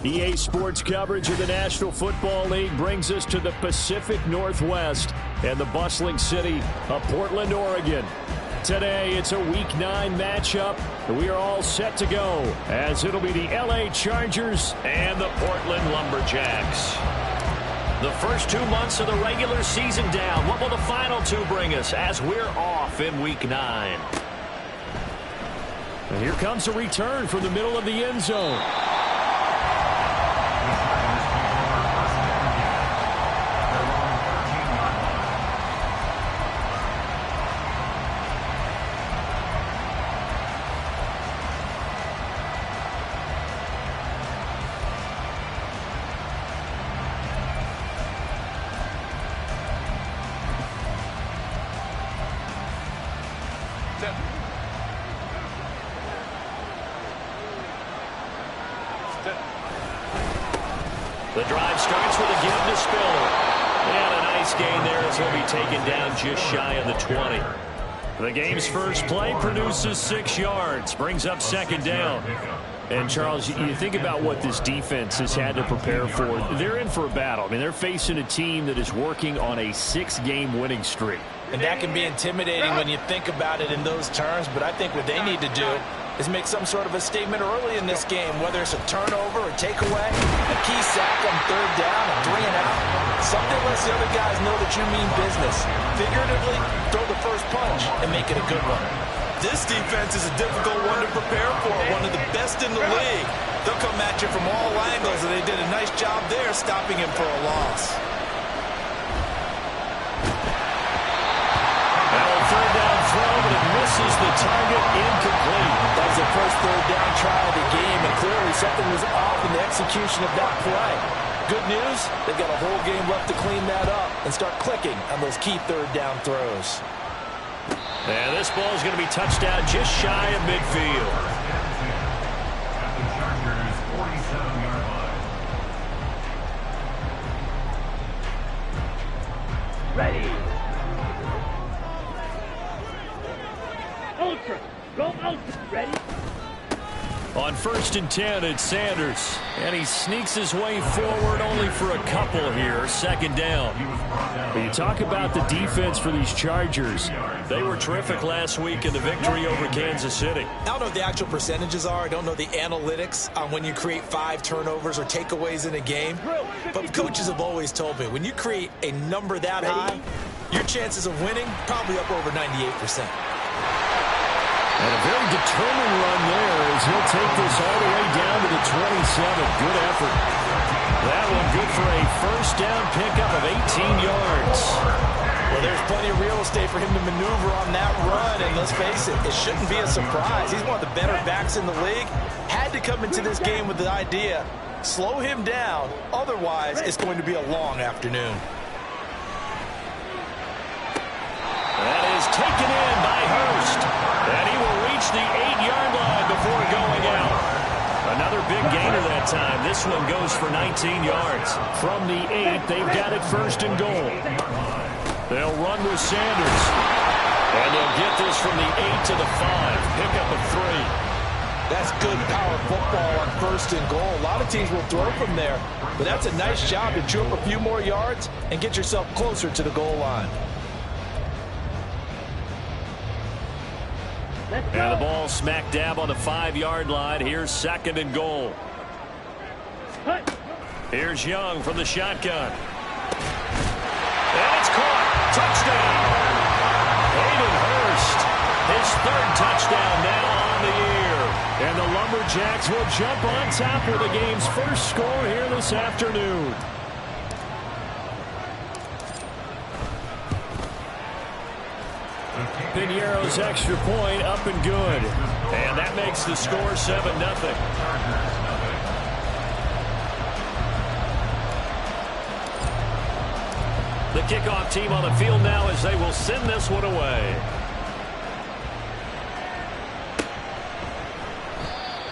EA Sports coverage of the National Football League brings us to the Pacific Northwest and the bustling city of Portland, Oregon. Today, it's a Week 9 matchup. We are all set to go as it'll be the LA Chargers and the Portland Lumberjacks. The first 2 months of the regular season down. What will the final 2 bring us as we're off in Week 9? And here comes a return from the middle of the end zone. The drive starts with a give to Spiller. And a nice gain there as he'll be taken down just shy of the 20. The game's first play produces 6 yards, brings up second down. And, Charles, you think about what this defense has had to prepare for. They're in for a battle. I mean, they're facing a team that is working on a 6-game winning streak. And that can be intimidating when you think about it in those terms, but I think what they need to do is make some sort of a statement early in this game, whether it's a turnover or takeaway, a key sack on third down, a 3 and out. Something lets the other guys know that you mean business. Figuratively, throw the first punch and make it a good one. This defense is a difficult one to prepare for, one of the best in the league. They'll come at you from all angles, and they did a nice job there stopping him for a loss. Third down throw, but it misses the target, incomplete. That was the first third down try of the game, and clearly something was off in the execution of that play. Good news, they've got a whole game left to clean that up and start clicking on those key third down throws. And this ball is going to be touched out just shy of midfield. Ready. Ultra. Go Ultra. Ready? On 1st and 10, it's Sanders. And he sneaks his way forward only for a couple here. Second down. When you talk about the defense for these Chargers, they were terrific last week in the victory over Kansas City. I don't know what the actual percentages are. I don't know the analytics on when you create 5 turnovers or takeaways in a game. But coaches have always told me, when you create a number that high, your chances of winning probably up over 98%. And a very determined run there as he'll take this all the way down to the 27. Good effort. That one good for a first down pickup of 18 yards. Well, there's plenty of real estate for him to maneuver on that run, and let's face it, it shouldn't be a surprise. He's one of the better backs in the league. Had to come into this game with the idea, slow him down, otherwise it's going to be a long afternoon. That is taken in by Hurst. And he will reach the 8-yard line before going out. Another big gainer that time. This one goes for 19 yards. From the 8, they've got it 1st and goal. They'll run with Sanders. And they'll get this from the 8 to the 5. Pickup of 3. That's good power football on 1st and goal. A lot of teams will throw from there, but that's a nice job to chew up a few more yards and get yourself closer to the goal line. And the ball smack dab on the 5-yard line. Here's 2nd and goal. Here's Young from the shotgun. And it's caught. Touchdown. Hayden Hurst. His 3rd touchdown now on the year. And the Lumberjacks will jump on top with the game's first score here this afternoon. Piñeiro's extra point up and good. And that makes the score 7-0. The kickoff team on the field now as they will send this one away.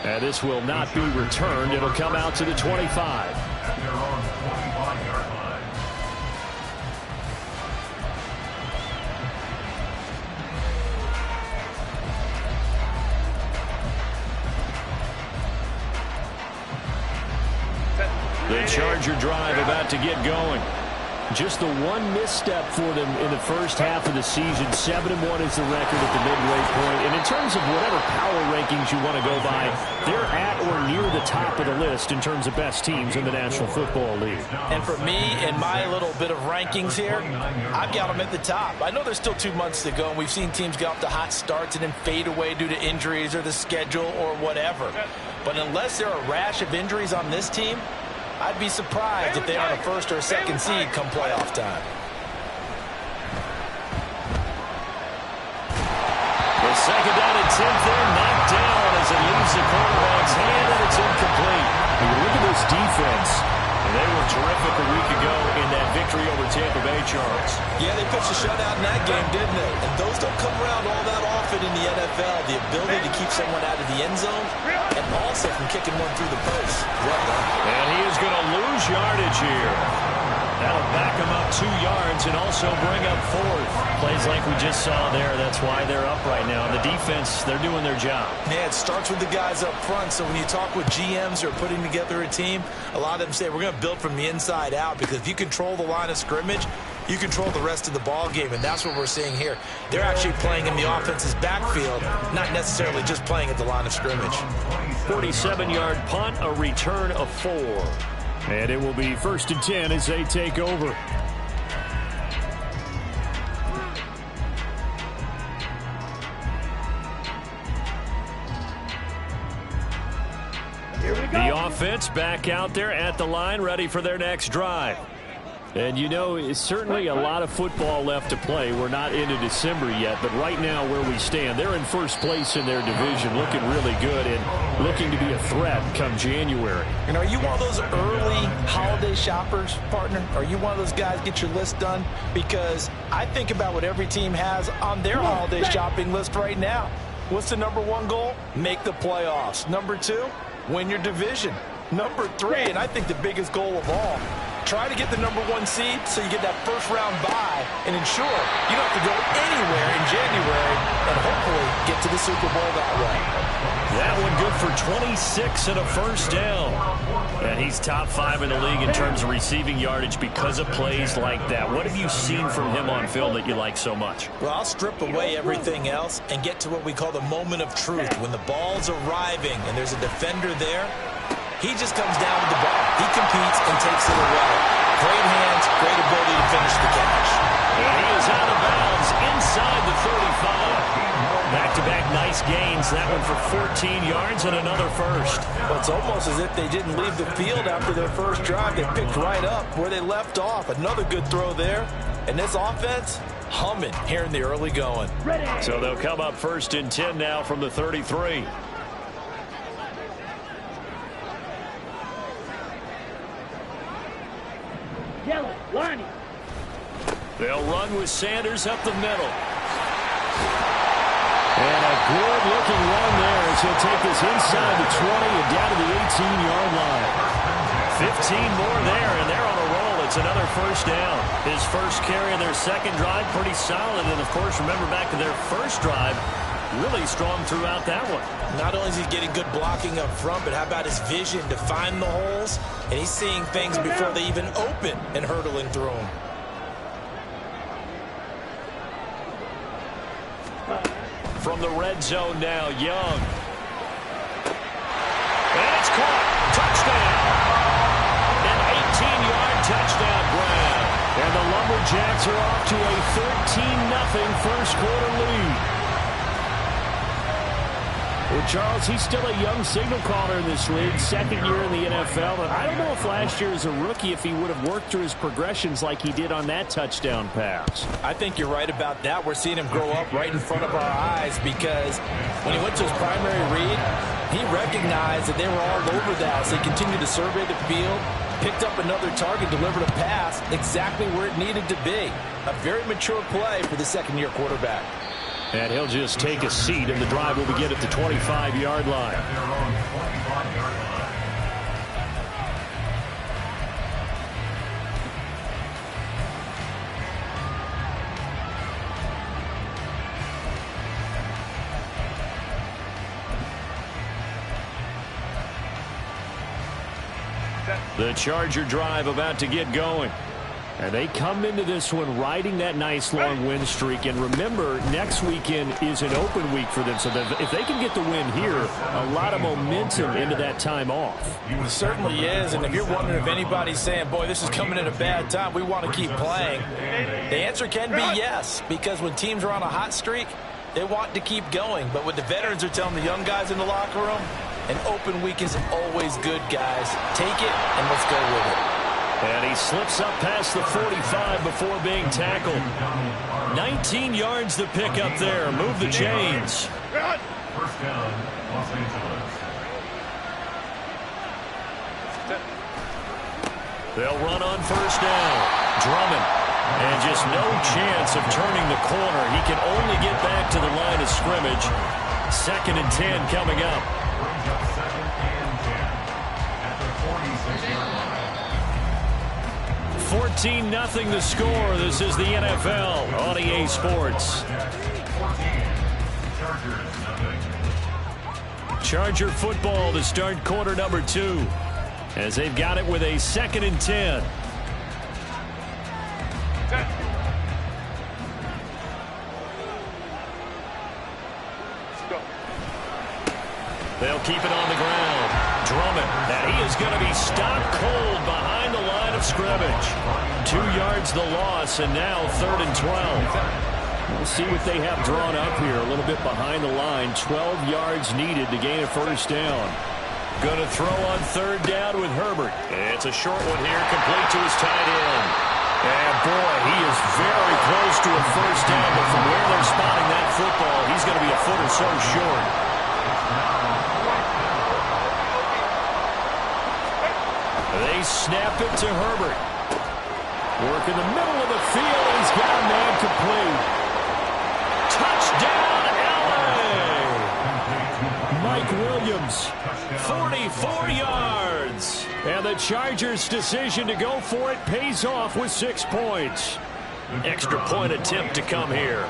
And this will not be returned. It'll come out to the 25. The Charger drive about to get going. Just the one misstep for them in the first half of the season. 7-1 is the record at the midway point. And in terms of whatever power rankings you want to go by, they're at or near the top of the list in terms of best teams in the National Football League. And for me, in my little bit of rankings here, I've got them at the top. I know there's still 2 months to go, and we've seen teams get off to hot starts and then fade away due to injuries or the schedule or whatever. But unless there are a rash of injuries on this team, I'd be surprised if they aren't a first or a second seed come playoff time. The second down and 10th there, knocked down as it leaves the quarterback's hand, and it's incomplete. And you look at this defense. And they were terrific a week ago in that victory over Tampa Bay, Charles. Yeah, they pitched a shutout in that game, didn't they? And those don't come around all that often in the NFL. The ability to keep someone out of the end zone and also from kicking one through the post. Well done. And he is going to lose yardage here. That'll back him up 2 yards and also bring up 4th. Plays like we just saw there. That's why they're up right now. The defense, they're doing their job. Yeah, it starts with the guys up front. So when you talk with GMs who are putting together a team, a lot of them say we're going to build from the inside out, because if you control the line of scrimmage, you control the rest of the ball game, and that's what we're seeing here. They're actually playing in the offense's backfield, not necessarily just playing at the line of scrimmage. 47-yard punt, a return of 4. And it will be 1st and 10 as they take over. The offense back out there at the line, ready for their next drive. And, you know, it's certainly a lot of football left to play. We're not into December yet, but right now where we stand, they're in first place in their division, looking really good and looking to be a threat come January. And are you one of those early holiday shoppers, partner? Are you one of those guys get your list done? Because I think about what every team has on their holiday shopping list right now. What's the #1 goal? Make the playoffs. #2, win your division. #3, and I think the biggest goal of all, try to get the #1 seed so you get that first-round bye and ensure you don't have to go anywhere in January and hopefully get to the Super Bowl that way. That one good for 26 and a first down. And he's top 5 in the league in terms of receiving yardage because of plays like that. What have you seen from him on film that you like so much? Well, I'll strip away everything else and get to what we call the moment of truth. When the ball's arriving and there's a defender there, he just comes down with the ball. He competes and takes it away. Great hands, great ability to finish the catch. And he is out of bounds inside the 35. Back-to-back nice gains. That one for 14 yards and another first. Well, it's almost as if they didn't leave the field after their first drive. They picked right up where they left off. Another good throw there. And this offense, humming here in the early going. So they'll come up 1st and 10 now from the 33. Yellow, Lonnie. They'll run with Sanders up the middle. And a good-looking run there as he'll take this inside the 20 and down to the 18-yard line. 15 more there, and they're on a roll. It's another first down. His first carry of their second drive, pretty solid. And, of course, remember back to their first drive, really strong throughout that one. Not only is he getting good blocking up front, but how about his vision to find the holes? And he's seeing things before they even open and hurdling through them. From the red zone now, Young. And it's caught. Touchdown. An 18-yard touchdown grab. And the Lumberjacks are off to a 13-0 first-quarter lead. Well, Charles, he's still a young signal caller in this league, second year in the NFL. And I don't know if last year as a rookie, if he would have worked through his progressions like he did on that touchdown pass. I think you're right about that. We're seeing him grow up right in front of our eyes because when he went to his primary read, he recognized that they were all over that. So he continued to survey the field, picked up another target, delivered a pass exactly where it needed to be. A very mature play for the second-year quarterback. And he'll just take a seat, and the drive will begin at the 25-yard line. The Charger drive about to get going. And they come into this one riding that nice long win streak. And remember, next weekend is an open week for them. So if they can get the win here, a lot of momentum into that time off. It certainly is. And if you're wondering if anybody's saying, boy, this is coming at a bad time, we want to keep playing, the answer can be yes. Because when teams are on a hot streak, they want to keep going. But what the veterans are telling the young guys in the locker room, an open week is always good, guys. Take it and let's go with it. And he slips up past the 45 before being tackled. 19 yards to pick up there. Move the chains. First down, Los Angeles. They'll run on first down. Drummond. And just no chance of turning the corner. He can only get back to the line of scrimmage. 2nd and 10 coming up. Brings up 2nd and 10 at the 46-yard line. 14-0 the score. This is the NFL on EA Sports. 14, Chargers, nothing. Charger football to start quarter number 2. As they've got it with a 2nd and 10. They'll keep it on the ground. Drummond, and he is going to be stopped cold behind the line of scrimmage. 2 yards the loss, and now 3rd and 12. We'll see what they have drawn up here. A little bit behind the line. 12 yards needed to gain a first down. Going to throw on 3rd down with Herbert. It's a short one here, complete to his tight end. And boy, he is very close to a first down, but from where they're spotting that football, he's going to be a foot or so short. They snap it to Herbert. Work in the middle of the field. He's got a man complete. Touchdown, LA! Mike Williams, 44 yards. And the Chargers' decision to go for it pays off with 6 points. Extra point attempt to come here.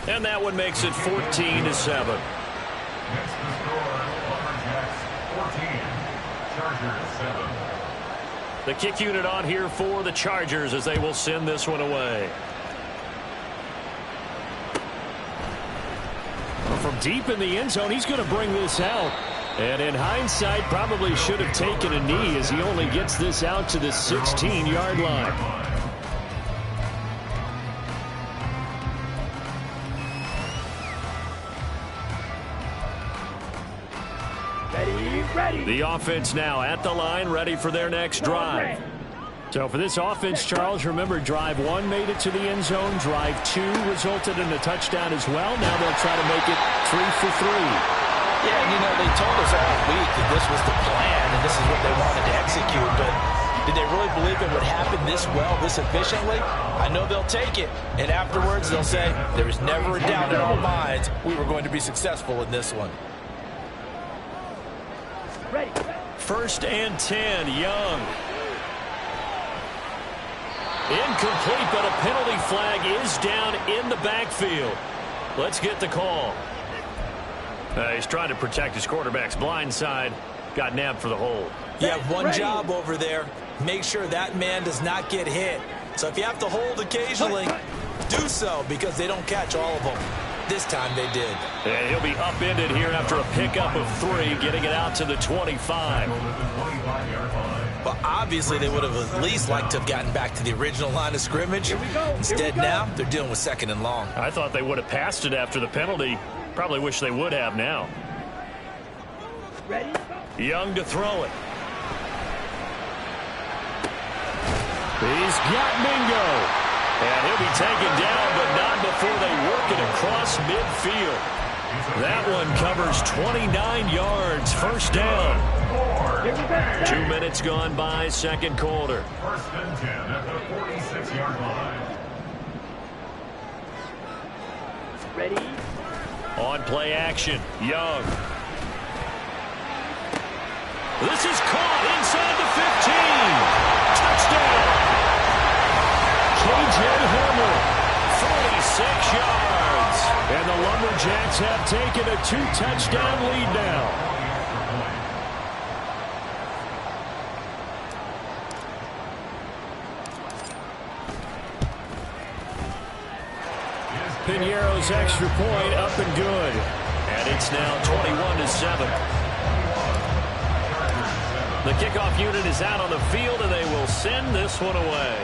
And that one makes it 14-7. Next to score, Lumberjacks 14, Chargers 7. The kick unit on here for the Chargers as they will send this one away. Well, from deep in the end zone, he's going to bring this out. And in hindsight, probably should have taken a knee as he only gets this out to the 16-yard line. Ready. The offense now at the line, ready for their next drive. So for this offense, Charles, remember, drive 1 made it to the end zone. Drive 2 resulted in a touchdown as well. Now they'll try to make it 3 for 3. Yeah, and they told us all week that this was the plan and this is what they wanted to execute. But did they really believe it would happen this well, this efficiently? I know they'll take it. And afterwards, they'll say, there was never a doubt in our minds we were going to be successful in this one. Ready. 1st and 10, Young. Incomplete, but a penalty flag is down in the backfield. Let's get the call. He's trying to protect his quarterback's blind side. Got nabbed for the hold. You have one job over there. Make sure that man does not get hit. So if you have to hold occasionally, do so because they don't catch all of them. This time they did. And he'll be upended here after a pickup of 3, getting it out to the 25. Well, obviously they would have at least liked to have gotten back to the original line of scrimmage. Instead now, they're dealing with 2nd and long. I thought they would have passed it after the penalty. Probably wish they would have now. Ready. Young to throw it. He's got Mingo. And he'll be taken down, but not before they work it across midfield. That one covers 29 yards. First down. 2 minutes gone by, 2nd quarter. 1st and 10 at the 46-yard line. Ready. On play action, Young. This is caught inside the 15. Touchdown. KJ Hamler, 46 yards. And the Lumberjacks have taken a 2-touchdown lead now. Piñeiro's extra point up and good. And it's now 21-7. The kickoff unit is out on the field, and they will send this one away.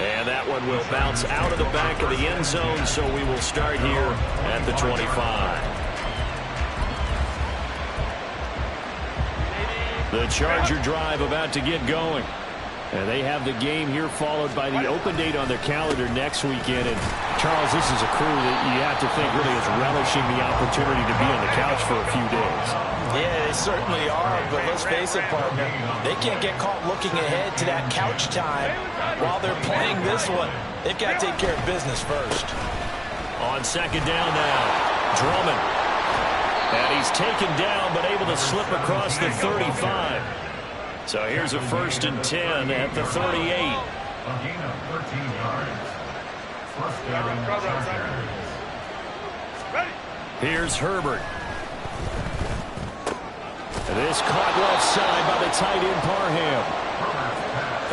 And that one will bounce out of the back of the end zone, so we will start here at the 25. The Charger drive about to get going. And they have the game here followed by the open date on their calendar next weekend. And, Charles, this is a crew that you have to think really is relishing the opportunity to be on the couch for a few days. Yeah, they certainly are, but let's face it, partner, they can't get caught looking ahead to that couch time while they're playing this one. They've got to take care of business first. On second down now, Drummond. And he's taken down but able to slip across the 35. So here's a 1st and 10 at the 38. A gain of 13 yards. First down, Chargers. Here's Herbert. This caught left side by the tight end Parham.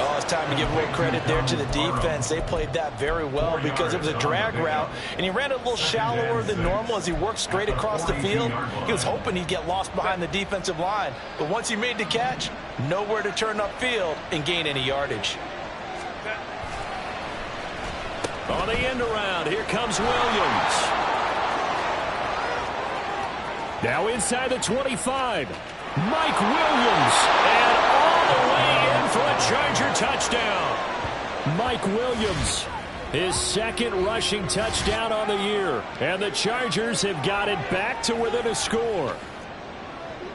Oh, it's time to give a little credit there to the defense. They played that very well because it was a drag route, and he ran a little shallower than normal as he worked straight across the field. He was hoping he'd get lost behind the defensive line, but once he made the catch, nowhere to turn upfield and gain any yardage. On the end around, here comes Williams. Now inside the 25. Mike Williams. And all the way in for a Charger touchdown. Mike Williams, his second rushing touchdown on the year. And the Chargers have got it back to within a score.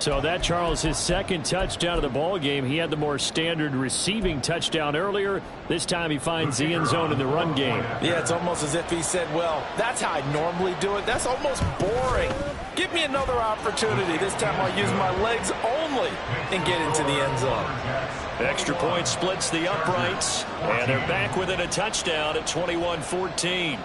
So that, Charles, his second touchdown of the ball game. He had the more standard receiving touchdown earlier. This time he finds the end zone in the run game. Yeah, it's almost as if he said, well, that's how I normally do it. That's almost boring. Give me another opportunity. This time I'll use my legs only and get into the end zone. Extra point splits the uprights, and they're back within a touchdown at 21-14.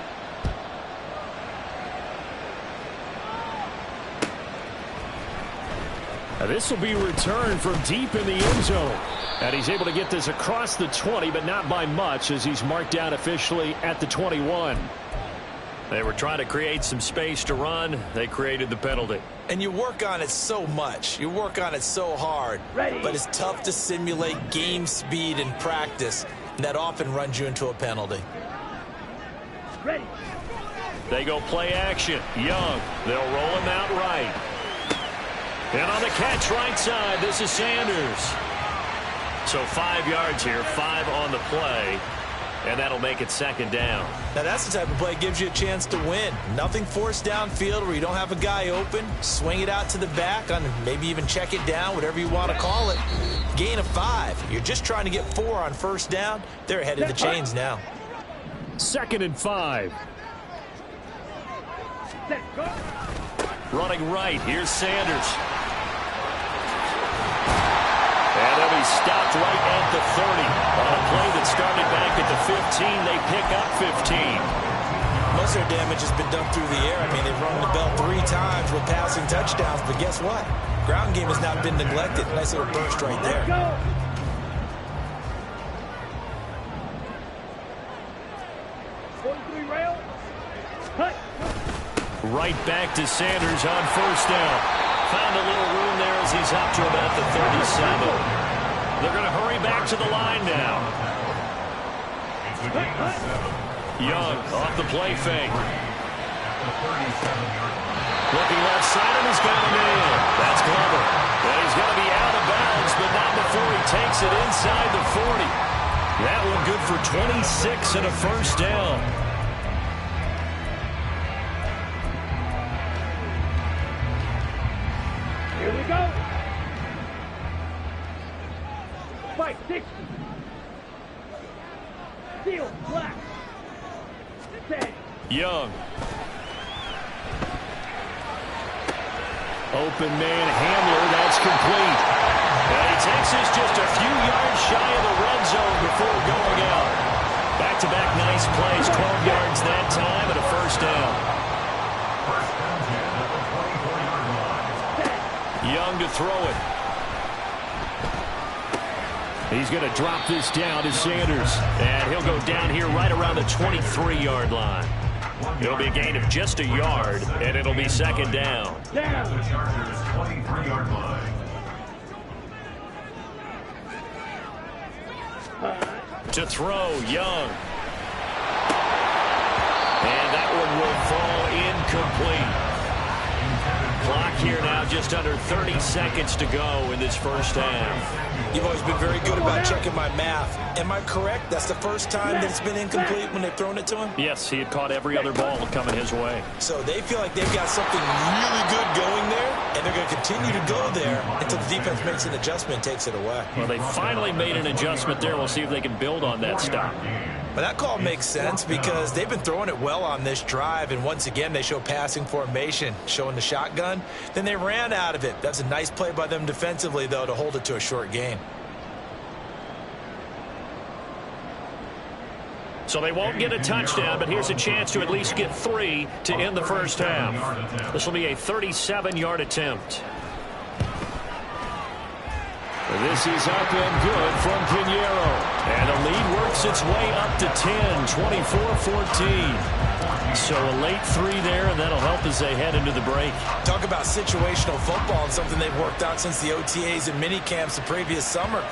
This will be returned from deep in the end zone. And he's able to get this across the 20, but not by much as he's marked down officially at the 21. They were trying to create some space to run. They created the penalty. And you work on it so much. You work on it so hard. Ready. But it's tough to simulate game speed in practice. And that often runs you into a penalty. Ready. They go play action. Young. They'll roll him out right. And on the catch right side, this is Sanders. So 5 yards here, 5 on the play. And that'll make it second down. Now that's the type of play that gives you a chance to win. Nothing forced downfield where you don't have a guy open. Swing it out to the back, on maybe even check it down, whatever you want to call it. Gain of 5. You're just trying to get 4 on first down. They're ahead of the chains now. 2nd and 5. Set. Go. Running right, here's Sanders. And they'll be stopped right at the 30. On a play that started back at the 15, they pick up 15. Most of their damage has been done through the air. I mean, they've rung the bell 3 times with passing touchdowns, but guess what? Ground game has not been neglected. Nice little burst right there. Go. Rail. Cut. Right back to Sanders on first down. Found a little room there as he's up to about the 37. They're going to hurry back to the line now. It's a gain of 7. Young off the play fake. At the 37-yard line. Looking left side, and he's got him in. That's Glover. And he's going to be out of bounds, but not before he takes it inside the 40. That one good for 26 and a first down. Here we go. Fight 60. Steel, black. 10. Young. Open man Hamler, that's complete. And he takes us just a few yards shy of the red zone before going out. Back-to-back nice plays, 12 yards there. first down. First and 10 at the 24-yard line. Young to throw it. He's going to drop this down to Sanders. And he'll go down here right around the 23-yard line. It'll be a gain of just a yard, and it'll be second down. At the Chargers' 23-yard line. To throw, Young. And that one will fall incomplete. Clock here now just under 30 seconds to go in this first half. You've always been very good about checking my math. Am I correct? That's the first time that it's been incomplete when they've thrown it to him? Yes, he had caught every other ball coming his way. So they feel like they've got something really good going there, and they're going to continue to go there until the defense makes an adjustment and takes it away. Well, they finally made an adjustment there. We'll see if they can build on that stop. But that call makes sense because they've been throwing it well on this drive, and once again they show passing formation, showing the shotgun. Then they ran out of it. That's a nice play by them defensively, though, to hold it to a short gain. So they won't get a touchdown, but here's a chance to at least get 3 to end the first half. This will be a 37-yard attempt. This is up and good from Pinheiro. And the lead works its way up to 10, 24-14. So a late 3 there, and that'll help as they head into the break. Talk about situational football and something they've worked out since the OTAs and mini camps the previous summer.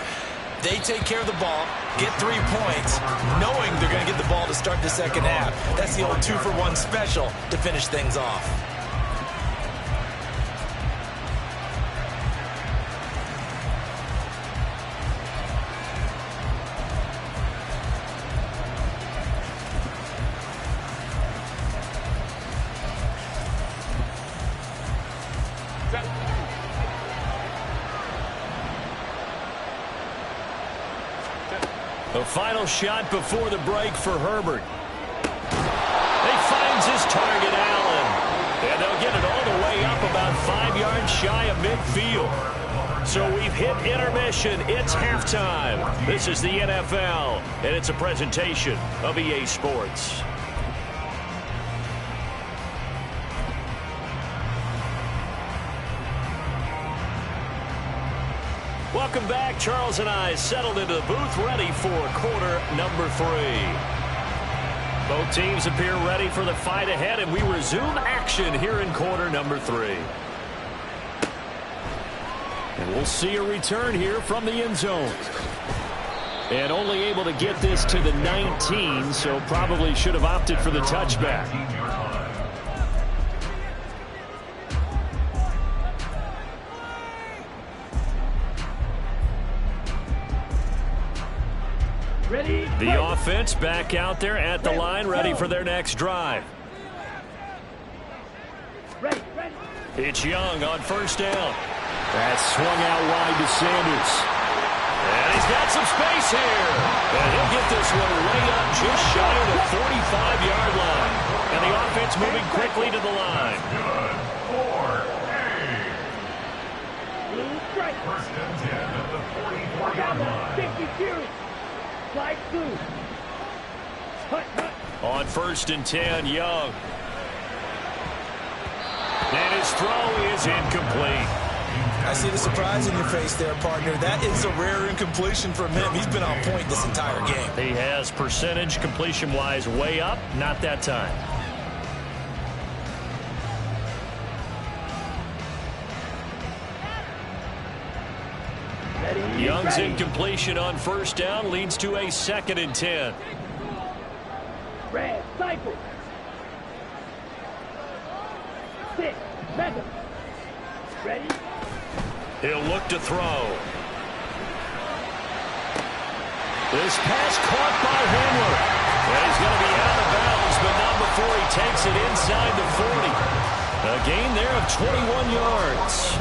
They take care of the ball, get 3 points, knowing they're going to get the ball to start the second half. That's the old 2-for-1 special to finish things off. The final shot before the break for Herbert. He finds his target, Allen. And they'll get it all the way up about 5 yards shy of midfield. So we've hit intermission. It's halftime. This is the NFL, and it's a presentation of EA Sports. Welcome back. Charles and I settled into the booth, ready for quarter number 3. Both teams appear ready for the fight ahead, and we resume action here in quarter number 3. And we'll see a return here from the end zone. And only able to get this to the 19, so probably should have opted for the touchback. The offense back out there at the line, ready for their next drive. It's Young on first down. That swung out wide to Sanders. And he's got some space here. And he'll get this one way up just shy of the 45-yard line. And the offense moving quickly to the line. First and 10 at the 44-yard line. Slide through. On first and 10, Young. And his throw is incomplete. I see the surprise in your face there, partner. That is a rare incompletion from him. He's been on point this entire game. He has percentage completion-wise way up, not that time. Young's incompletion on first down leads to a 2nd and 10. Red, cycle. 6, 7. Ready? He'll look to throw. This pass caught by Hamler. And he's going to be out of bounds, but not before he takes it inside the 40. A gain there of 21 yards.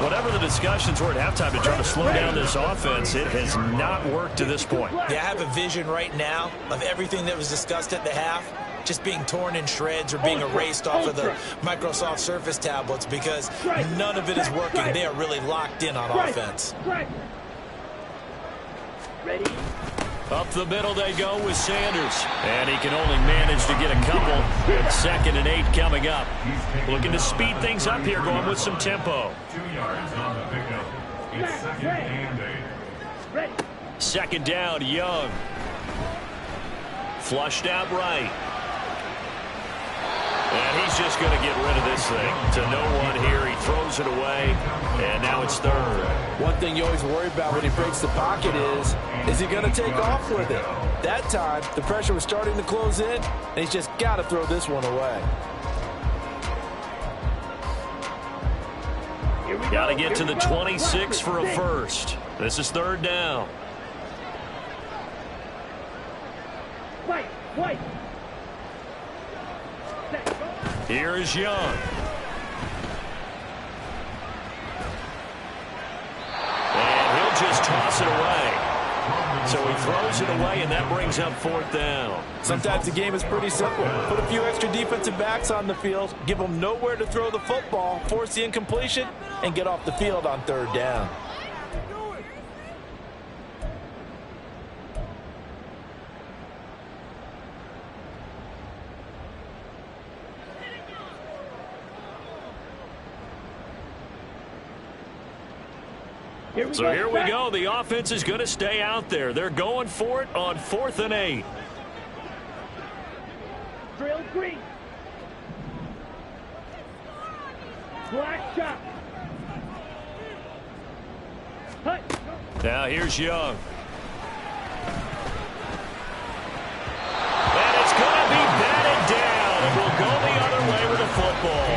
Whatever the discussions were at halftime to try to slow down this offense, it has not worked to this point. Yeah, I have a vision right now of everything that was discussed at the half just being torn in shreds or being erased off of the Microsoft Surface tablets because none of it is working. They are really locked in on offense. Ready? Up the middle they go with Sanders. And he can only manage to get a couple. And 2nd and 8 coming up. Looking to speed things up here, going with some tempo. 2 yards on the pickup. It's 2nd and 8. Ready. 2nd down, Young. Flushed out right. And he's just going to get rid of this thing to no one here. He throws it away, and now it's 3rd. One thing you always worry about when he breaks the pocket is he going to take off with it? That time, the pressure was starting to close in, and he's just got to throw this one away. Got to get to the 26 for a first. This is 3rd down. White. Here is Young. And he'll just toss it away. So he throws it away, and that brings up 4th down. Sometimes the game is pretty simple. Put a few extra defensive backs on the field, give them nowhere to throw the football, force the incompletion, and get off the field on 3rd down. So here we go. The offense is going to stay out there. They're going for it on 4th and 8. Drill green. Black shot. Hut. Now here's Young. And it's going to be batted down. It will go the other way with the football.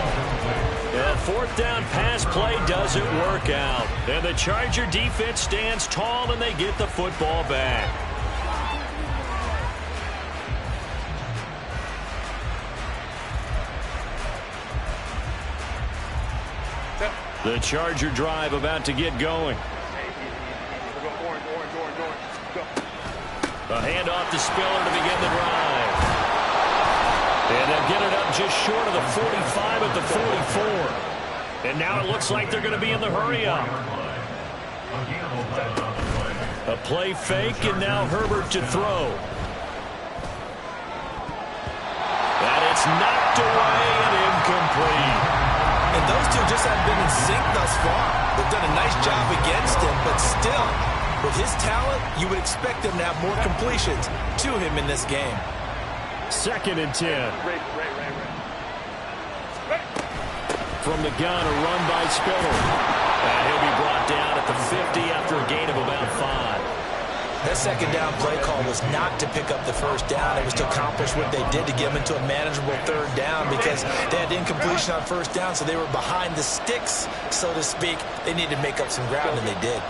The 4th down pass play doesn't work out. And the Charger defense stands tall, and they get the football back. The Charger drive about to get going. A handoff to Spiller to begin the drive. And they'll get it up just short of the 45 at the 44. And now it looks like they're going to be in the hurry-up. A play fake, and now Herbert to throw. And it's knocked away and incomplete. And those two just haven't been in sync thus far. They've done a nice job against him, but still, with his talent, you would expect him to have more completions to him in this game. 2nd and 10. From the gun, a run by Spiller. And he'll be brought down at the 50 after a gain of about 5. That 2nd down play call was not to pick up the 1st down. It was to accomplish what they did to get them into a manageable 3rd down because they had incompletion on 1st down, so they were behind the sticks, so to speak. They needed to make up some ground, and they did.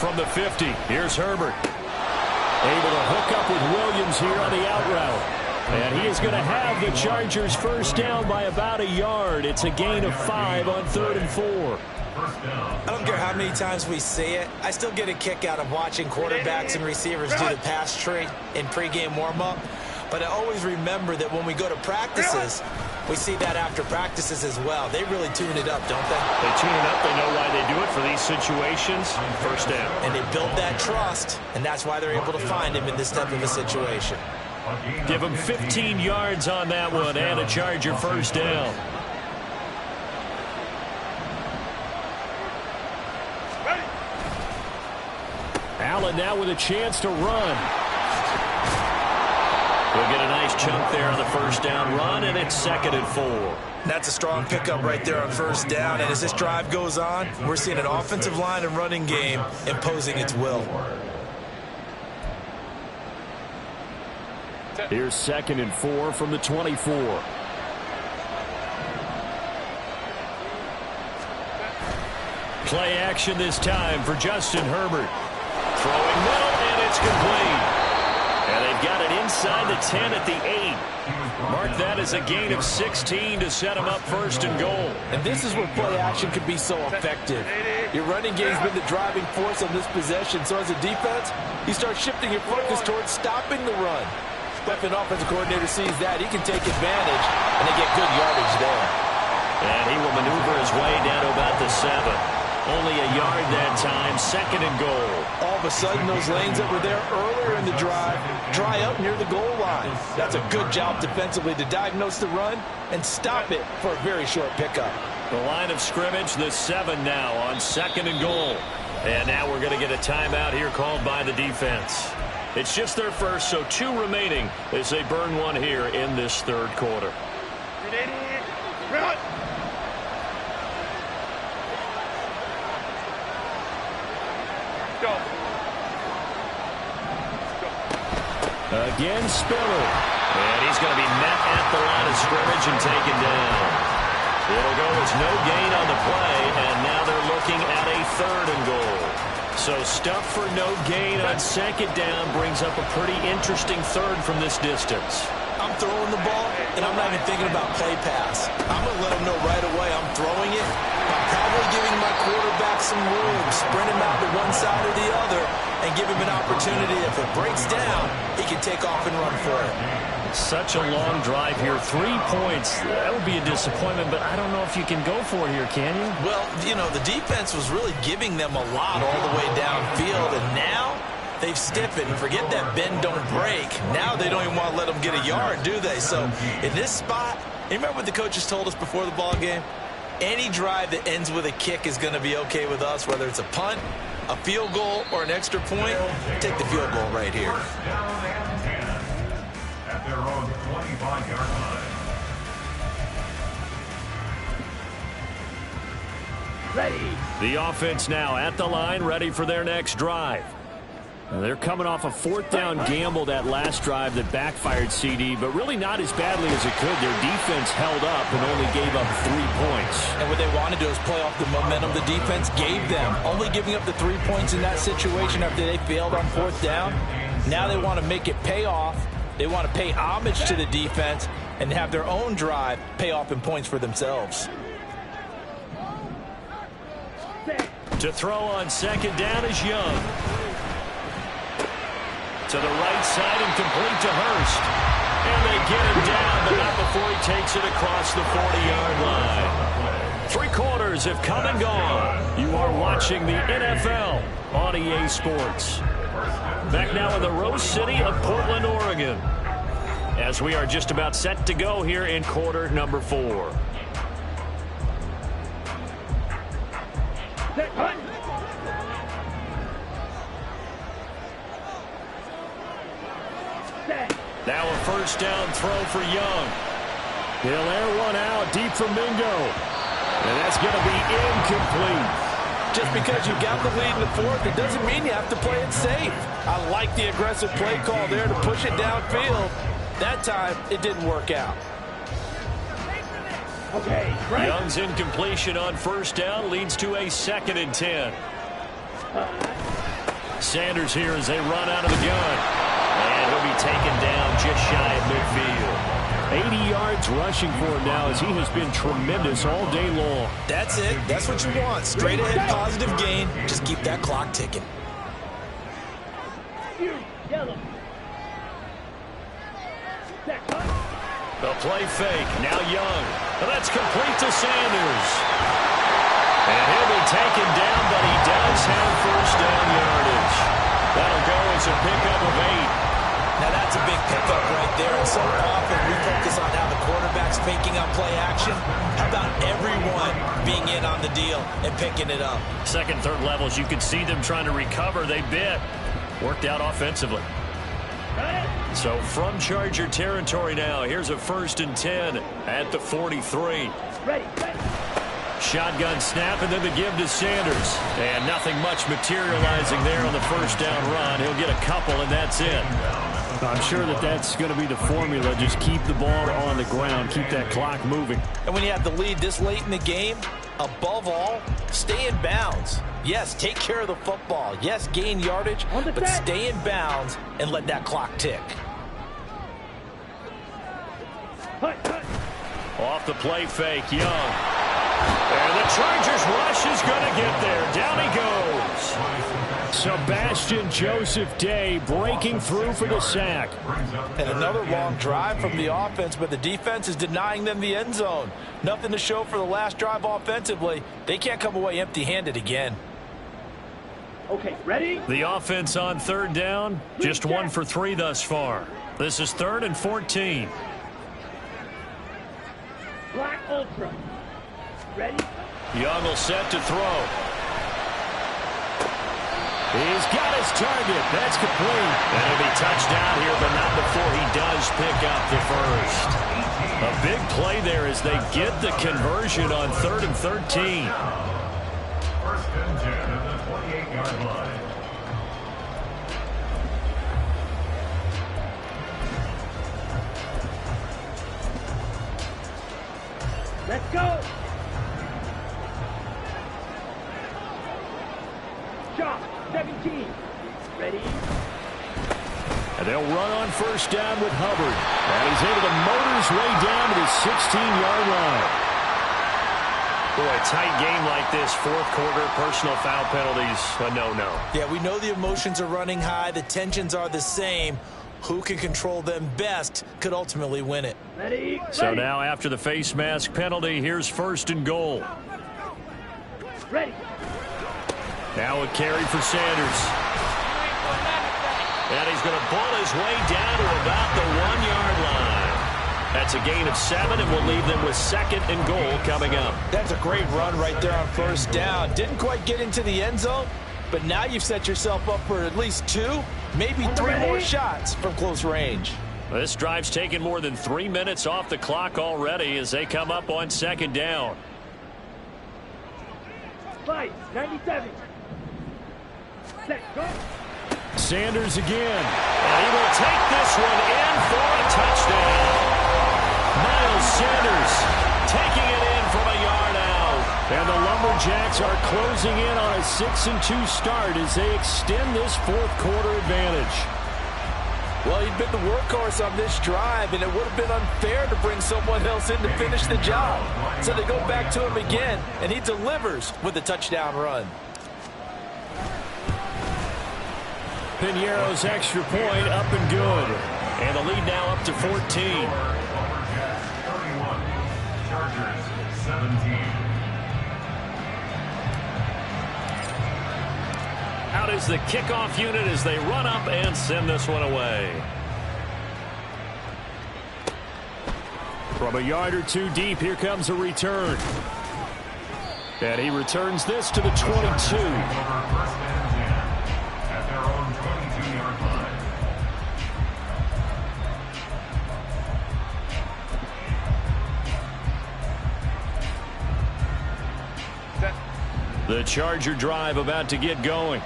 From the 50, here's Herbert. Able to hook up with Williams here on the out route. And he is going to have the Chargers 1st down by about a yard. It's a gain of 5 on 3rd and 4. I don't care how many times we say it. I still get a kick out of watching quarterbacks and receivers do the pass tree in pregame warm-up. But I always remember that when we go to practices, we see that after practices as well. They really tune it up, don't they? They tune it up. They know why they do it for these situations. 1st down. And they build that trust, and that's why they're able to find him in this type of a situation. Give him 15 yards on that one and a Charger 1st down. Allen now with a chance to run. We'll get a nice chunk there on the 1st down run, and it's 2nd and 4. That's a strong pickup right there on 1st down, and as this drive goes on, we're seeing an offensive line and running game imposing its will. Here's 2nd and 4 from the 24. Play action this time for Justin Herbert. Throwing middle, and it's complete. And they've got it inside the 10 at the 8. Mark that as a gain of 16 to set them up 1st and goal. And this is where play action can be so effective. Your running game's been the driving force on this possession, so as a defense, you start shifting your focus towards stopping the run. If an offensive coordinator sees that, he can take advantage, and they get good yardage there. And he will maneuver his way down to about the 7. Only a yard that time, 2nd and goal. All of a sudden, those lanes that were there earlier in the drive dry up near the goal line. That's a good job defensively to diagnose the run and stop it for a very short pickup. The line of scrimmage, the 7 now on 2nd and goal. And now we're going to get a timeout here called by the defense. It's just their first, so 2 remaining as they burn one here in this 3rd quarter. Again, Spiller. And he's going to be met at the line of scrimmage and taken down. It'll go as no gain on the play, and now they're looking at a 3rd and goal. So stuff for no gain on 2nd down brings up a pretty interesting 3rd from this distance. I'm throwing the ball, and I'm not even thinking about play pass. I'm going to let them know right away I'm throwing it. I'm probably giving my quarterback some room, sprint him out to one side or the other, and give him an opportunity. If it breaks down, he can take off and run for it. Such a long drive here. 3 points. That would be a disappointment, but I don't know if you can go for it here, can you? Well, you know, the defense was really giving them a lot all the way downfield, and now they've stiffened. Forget that bend, don't break. Now they don't even want to let them get a yard, do they? So in this spot, you remember what the coaches told us before the ball game? Any drive that ends with a kick is going to be okay with us, whether it's a punt, a field goal, or an extra point. Take the field goal right here. First down and 10 at their own 25-yard line. Ready. The offense now at the line, ready for their next drive. They're coming off a 4th down gamble that last drive that backfired, CD, but really not as badly as it could. Their defense held up and only gave up 3 points. And what they want to do is play off the momentum the defense gave them. Only giving up the 3 points in that situation after they failed on 4th down. Now they want to make it pay off. They want to pay homage to the defense and have their own drive pay off in points for themselves. To throw on 2nd down is Young. To the right side and complete to Hurst. And they get him down, but not before he takes it across the 40-yard line. 3 quarters have come and gone. You are watching the NFL on EA Sports. Back now in the Rose City of Portland, Oregon, as we are just about set to go here in quarter number 4. Set, hunt. Now a 1st down throw for Young. He'll air one out deep for Mingo. And that's going to be incomplete. Just because you got the lead in the 4th, it doesn't mean you have to play it safe. I like the aggressive play call there to push it downfield. That time, it didn't work out. Okay, right. Young's incompletion on 1st down leads to a 2nd and 10. Sanders here as they run out of the gun. And he'll be taken down just shy of midfield. 80 yards rushing for him now as he has been tremendous all day long. That's it. That's what you want. Straight ahead positive gain. Just keep that clock ticking. Yellow. Set, hunt. The play fake. Now Young. And that's complete to Sanders. And he'll be taken down, but he does have 1st down yardage. That'll go as a pickup of 8. Now that's a big pickup right there. And so often we focus on how the quarterback's faking on play action. How about everyone being in on the deal and picking it up? 2nd, 3rd levels, you could see them trying to recover. They bit. Worked out offensively. So from Charger territory now, here's a 1st and 10 at the 43. Ready. Shotgun snap and then the give to Sanders. And nothing much materializing there on the 1st down run. He'll get a couple and that's it. I'm sure that's going to be the formula. Just keep the ball on the ground. Keep that clock moving. And when you have the lead this late in the game, above all, stay in bounds. Yes, take care of the football. Yes, gain yardage, but stay in bounds and let that clock tick. Off the play fake, Young. And the Chargers rush is going to get there. Down he goes. Sebastian Joseph Day breaking through for the sack. And another long drive from the offense, but the defense is denying them the end zone. Nothing to show for the last drive offensively. They can't come away empty-handed again. Okay, ready? The offense on third down, just 1 for 3 thus far. This is 3rd and 14. Black Ultra. Ready? Young will set to throw. He's got his target. That's complete. And it'll be touchdown here, but not before he does pick up the first. A big play there as they get the conversion on 3rd and 13. 1st and 10 at the 28-yard line. Let's go. Shot. 17. Ready? And they'll run on first down with Hubbard. And he's able to motor his way down to the 16-yard line. Boy, a tight game like this, 4th quarter, personal foul penalties, a no-no. Yeah, we know the emotions are running high. The tensions are the same. Who can control them best could ultimately win it. Ready? So now after the face mask penalty, here's 1st and goal. Ready. Now a carry for Sanders. And he's going to pull his way down to about the 1-yard line. That's a gain of 7, and we'll leave them with 2nd and goal coming up. That's a great run right there on first down. Didn't quite get into the end zone, but now you've set yourself up for at least 2, maybe 3 more shots from close range. This drive's taken more than 3 minutes off the clock already as they come up on 2nd down. Fight. 97. Set. Go. Sanders again. And he will take this one in for a touchdown. Miles Sanders taking it in from a yard out. And the Lumberjacks are closing in on a 6-2 start as they extend this 4th quarter advantage. Well, he'd been the workhorse on this drive, and it would have been unfair to bring someone else in to finish the job. So they go back to him again, and he delivers with a touchdown run. Piñeiro's extra point up and good. And the lead now up to 14. Lumberjacks 31, Chargers 17. Out is the kickoff unit as they run up and send this one away. From a yard or 2 deep, here comes a return. And he returns this to the 22. Over 1st and 10 at their own 22-yard line. The Charger drive about to get going.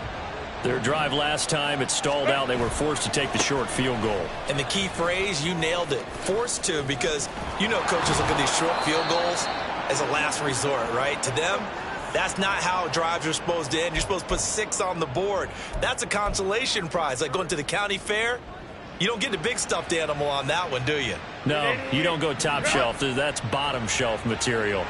Their drive last time, it stalled out. They were forced to take the short field goal. And the key phrase, you nailed it, forced to, because you know coaches look at these short field goals as a last resort, right? To them, that's not how drives are supposed to end. You're supposed to put 6 on the board. That's a consolation prize, like going to the county fair. You don't get the big stuffed animal on that one, do you? No, you don't go top shelf. That's bottom shelf material.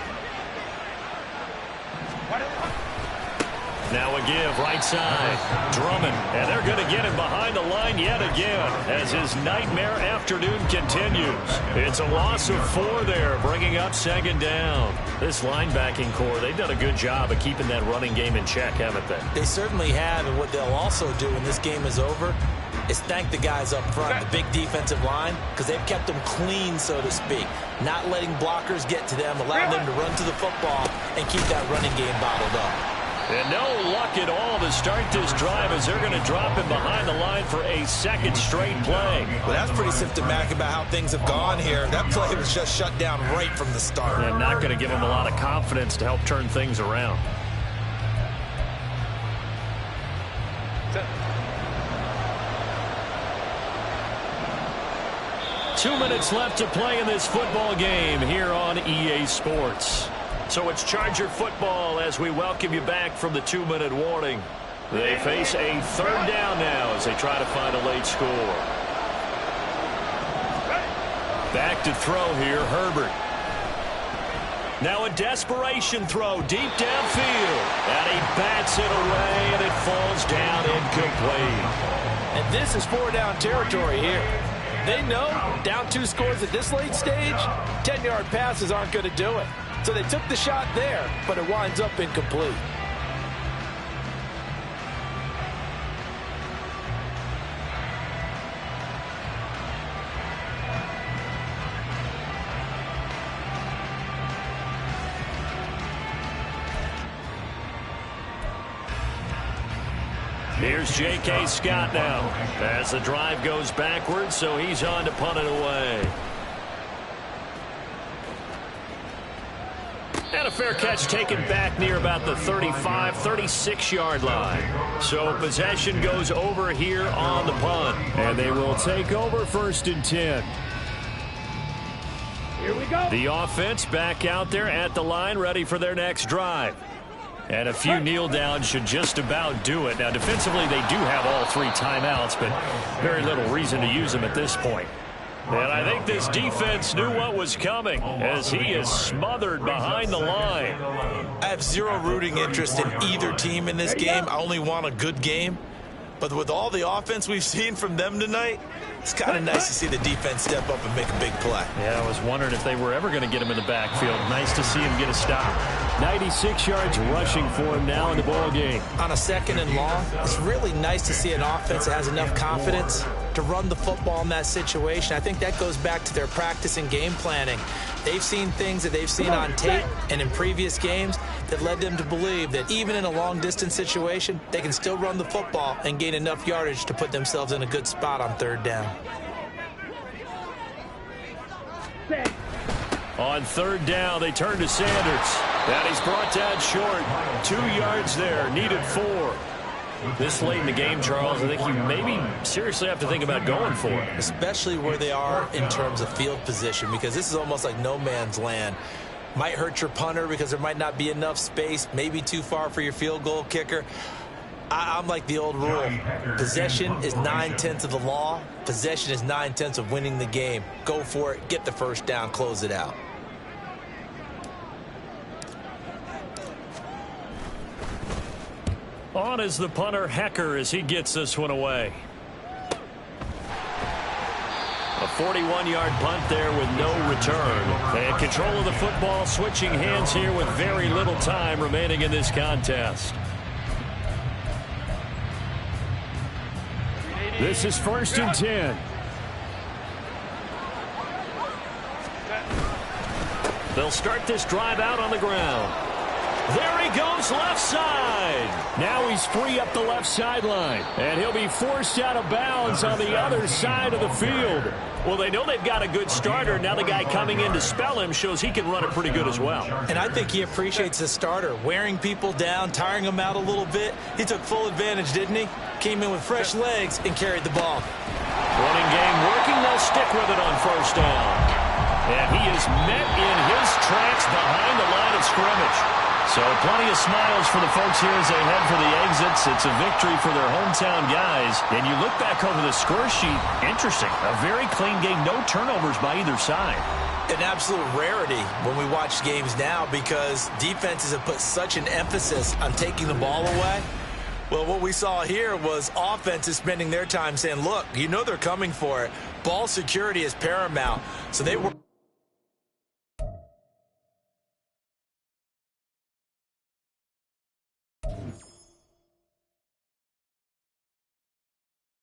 Now a give, right side. Drummond, and they're going to get him behind the line yet again as his nightmare afternoon continues. It's a loss of 4 there, bringing up 2nd down. This linebacking core, they've done a good job of keeping that running game in check, haven't they? They certainly have, and what they'll also do when this game is over is thank the guys up front, the big defensive line, because they've kept them clean, so to speak, not letting blockers get to them, allowing them to run to the football and keep that running game bottled up. And no luck at all to start this drive as they're going to drop him behind the line for a 2nd straight play. Well, that's pretty symptomatic about how things have gone here. That play was just shut down right from the start. And not going to give him a lot of confidence to help turn things around. Two minutes left to play in this football game here on EA Sports. So it's Charger football as we welcome you back from the 2-minute warning. They face a 3rd down now as they try to find a late score. Back to throw here, Herbert. Now a desperation throw deep downfield. And he bats it away, and it falls down incomplete. And this is 4-down territory here. They know down 2 scores at this late stage, 10-yard passes aren't going to do it. So they took the shot there, but it winds up incomplete. Here's J.K. Scott now as the drive goes backwards, so he's on to punt it away. And a fair catch taken back near about the 35, 36-yard line. So possession goes over here on the punt. And they will take over 1st and 10. Here we go. The offense back out there at the line, ready for their next drive. And a few kneel downs should just about do it. Now, defensively, they do have all 3 timeouts, but very little reason to use them at this point. And I think this defense knew what was coming as he is smothered behind the line. I have zero rooting interest in either team in this game. I only want a good game. But with all the offense we've seen from them tonight, it's kind of nice to see the defense step up and make a big play. Yeah, I was wondering if they were ever going to get him in the backfield. Nice to see him get a stop. 96 yards rushing for him now in the ball game. On a 2nd and long, it's really nice to see an offense that has enough confidence to run the football in that situation. I think that goes back to their practice and game planning. They've seen things that they've seen on tape and in previous games that led them to believe that even in a long-distance situation, they can still run the football and gain enough yardage to put themselves in a good spot on 3rd down. On 3rd down, they turn to Sanders. And he's brought down short. 2 yards there, needed 4. This late in the game, Charles, I think you maybe seriously have to think about going for it. Especially where they are in terms of field position, because this is almost like no man's land. Might hurt your punter because there might not be enough space, maybe too far for your field goal kicker. I'm like the old rule. Possession is 9/10 of the law. Possession is 9/10 of winning the game. Go for it, get the 1st down, close it out. On is the punter, Hecker, as he gets this one away. A 41-yard punt there with no return. And control of the football, switching hands here with very little time remaining in this contest. This is 1st and 10. They'll start this drive out on the ground. There he goes, left side. Now he's free up the left sideline. And he'll be forced out of bounds on the other side of the field. Well, they know they've got a good starter. Now the guy coming in to spell him shows he can run it pretty good as well. And I think he appreciates the starter, wearing people down, tiring them out a little bit. He took full advantage, didn't he? Came in with fresh legs and carried the ball. Running game working. They'll stick with it on 1st down. And he is met in his tracks behind the line of scrimmage. So plenty of smiles for the folks here as they head for the exits. It's a victory for their hometown guys. And you look back over the score sheet, interesting. A very clean game, no turnovers by either side. An absolute rarity when we watch games now because defenses have put such an emphasis on taking the ball away. Well, what we saw here was offenses spending their time saying, look, you know they're coming for it. Ball security is paramount. So they were